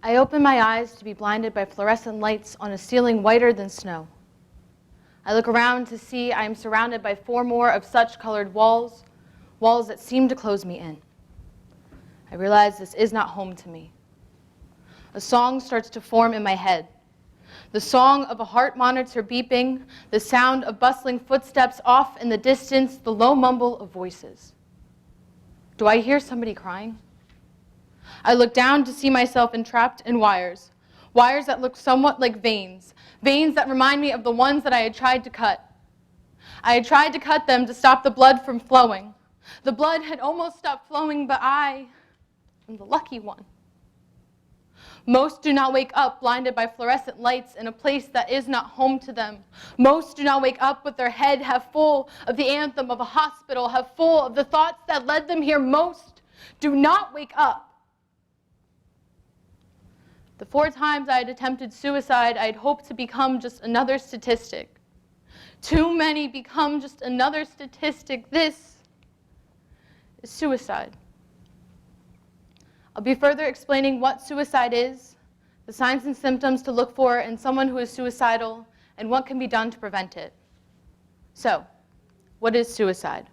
I open my eyes to be blinded by fluorescent lights on a ceiling whiter than snow. I look around to see I am surrounded by 4 more of such colored walls, walls that seem to close me in. I realize this is not home to me. A song starts to form in my head. The song of a heart monitor beeping, the sound of bustling footsteps off in the distance, the low mumble of voices. Do I hear somebody crying? I look down to see myself entrapped in wires, wires that look somewhat like veins, veins that remind me of the ones that I had tried to cut. I had tried to cut them to stop the blood from flowing. The blood had almost stopped flowing, but I am the lucky one. Most do not wake up blinded by fluorescent lights in a place that is not home to them. Most do not wake up with their head half full of the anthem of a hospital, half full of the thoughts that led them here. Most do not wake up. The 4 times I had attempted suicide, I had hoped to become just another statistic. Too many become just another statistic. This is suicide. I'll be further explaining what suicide is, the signs and symptoms to look for in someone who is suicidal, and what can be done to prevent it. So, what is suicide?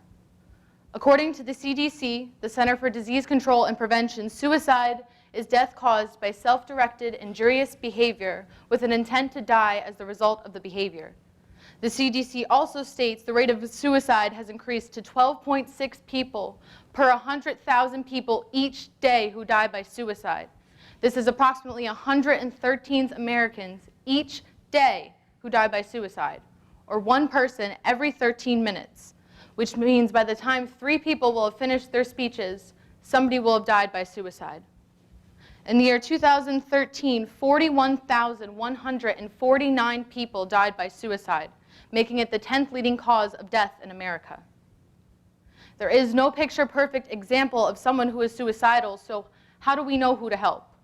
According to the CDC, the Center for Disease Control and Prevention, suicide is death caused by self-directed injurious behavior with an intent to die as the result of the behavior. The CDC also states the rate of suicide has increased to 12.6 people per 100,000 people each day who die by suicide. This is approximately 113 Americans each day who die by suicide, or 1 person every 13 minutes, which means by the time 3 people will have finished their speeches, somebody will have died by suicide. In the year 2013, 41,149 people died by suicide, making it the 10th leading cause of death in America. There is no picture-perfect example of someone who is suicidal, so how do we know who to help?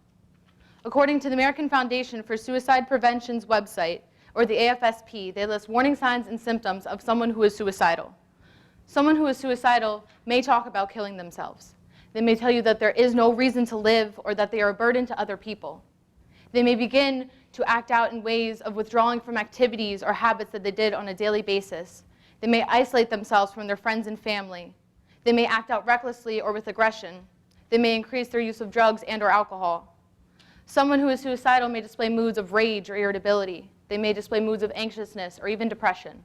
According to the American Foundation for Suicide Prevention's website, or the AFSP, they list warning signs and symptoms of someone who is suicidal. Someone who is suicidal may talk about killing themselves. They may tell you that there is no reason to live or that they are a burden to other people. They may begin to act out in ways of withdrawing from activities or habits that they did on a daily basis. They may isolate themselves from their friends and family. They may act out recklessly or with aggression. They may increase their use of drugs and/or alcohol. Someone who is suicidal may display moods of rage or irritability. They may display moods of anxiousness or even depression.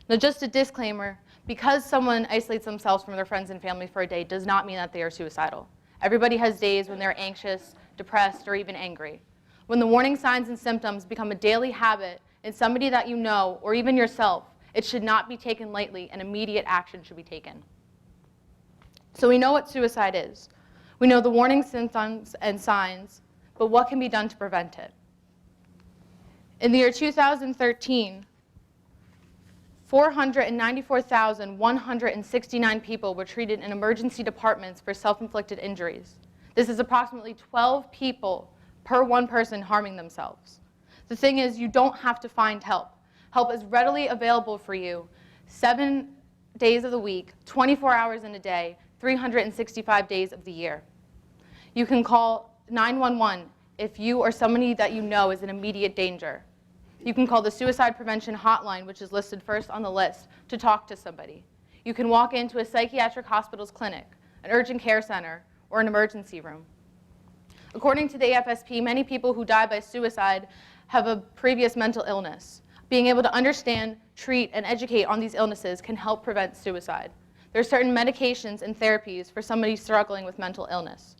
Now, just a disclaimer, because someone isolates themselves from their friends and family for a day does not mean that they are suicidal. Everybody has days when they're anxious, depressed, or even angry. When the warning signs and symptoms become a daily habit in somebody that you know, or even yourself, it should not be taken lightly and immediate action should be taken. So we know what suicide is. We know the warning symptoms and signs, but what can be done to prevent it? In the year 2013, 494,169 people were treated in emergency departments for self-inflicted injuries. This is approximately 12 people per 1 person harming themselves. The thing is, you don't have to find help. Help is readily available for you 7 days of the week, 24 hours in a day, 365 days of the year. You can call 911 if you or somebody that you know is in immediate danger. You can call the suicide prevention hotline, which is listed first on the list, to talk to somebody. You can walk into a psychiatric hospital's clinic, an urgent care center, or an emergency room. According to the AFSP, many people who die by suicide have a previous mental illness. Being able to understand, treat, and educate on these illnesses can help prevent suicide. There are certain medications and therapies for somebody struggling with mental illness.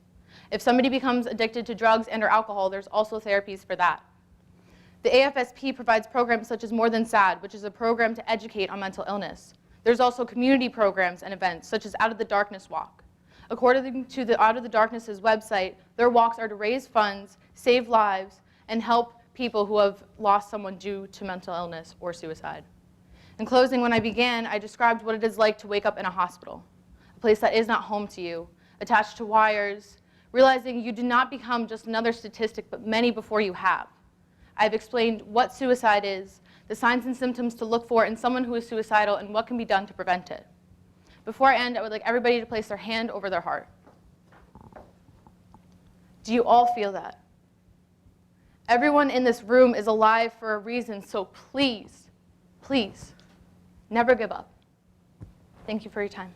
If somebody becomes addicted to drugs and/or alcohol, there's also therapies for that. The AFSP provides programs such as More Than Sad, which is a program to educate on mental illness. There's also community programs and events, such as Out of the Darkness Walk. According to the Out of the Darkness's website, their walks are to raise funds, save lives, and help people who have lost someone due to mental illness or suicide. In closing, when I began, I described what it is like to wake up in a hospital, a place that is not home to you, attached to wires, realizing you do not become just another statistic, but many before you have. I've explained what suicide is, the signs and symptoms to look for in someone who is suicidal, and what can be done to prevent it. Before I end, I would like everybody to place their hand over their heart. Do you all feel that? Everyone in this room is alive for a reason, so please, please, never give up. Thank you for your time.